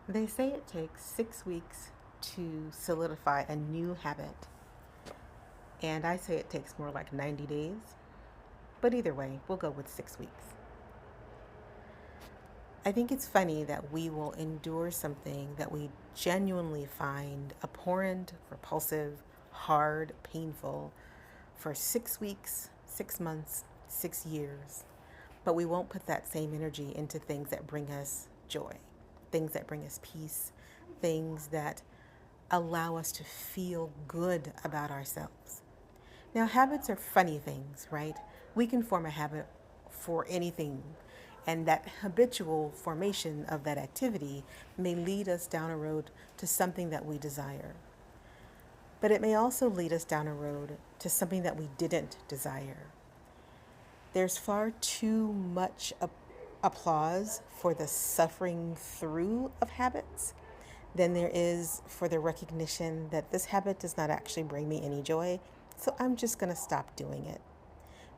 They say it takes 6 weeks to solidify a new habit, and I say it takes more like 90 days. But either way, we'll go with 6 weeks. I think it's funny that we will endure something that we genuinely find abhorrent, repulsive, hard, painful for 6 weeks, 6 months, 6 years. But we won't put that same energy into things that bring us joy, things that bring us peace, things that allow us to feel good about ourselves. Now, habits are funny things, right? We can form a habit for anything, and that habitual formation of that activity may lead us down a road to something that we desire. But it may also lead us down a road to something that we didn't desire. There's far too much applause for the suffering through of habits than there is for the recognition that this habit does not actually bring me any joy, so I'm just going to stop doing it.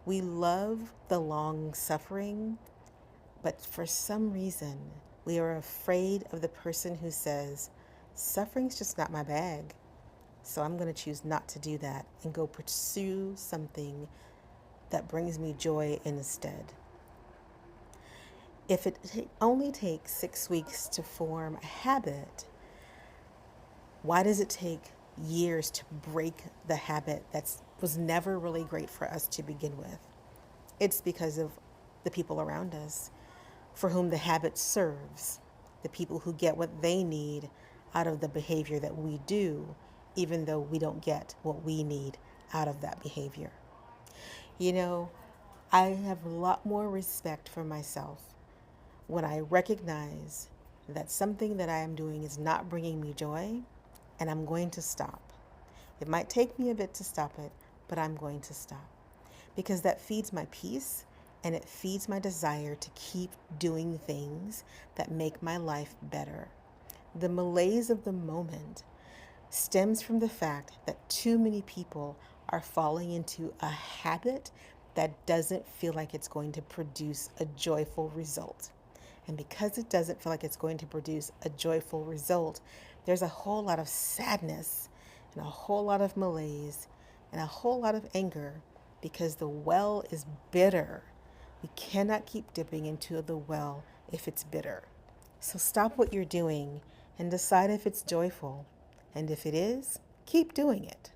We love the long suffering, but for some reason, we are afraid of the person who says, suffering's just not my bag, so I'm going to choose not to do that and go pursue something that brings me joy instead. If it only takes 6 weeks to form a habit, why does it take years to break the habit that was never really great for us to begin with? It's because of the people around us for whom the habit serves, the people who get what they need out of the behavior that we do, even though we don't get what we need out of that behavior. You know, I have a lot more respect for myself when I recognize that something that I am doing is not bringing me joy, and I'm going to stop. It might take me a bit to stop it, but I'm going to stop because that feeds my peace and it feeds my desire to keep doing things that make my life better. The malaise of the moment stems from the fact that too many people are falling into a habit that doesn't feel like it's going to produce a joyful result. And because it doesn't feel like it's going to produce a joyful result, there's a whole lot of sadness and a whole lot of malaise and a whole lot of anger because the well is bitter. We cannot keep dipping into the well if it's bitter. So stop what you're doing and decide if it's joyful. And if it is, keep doing it.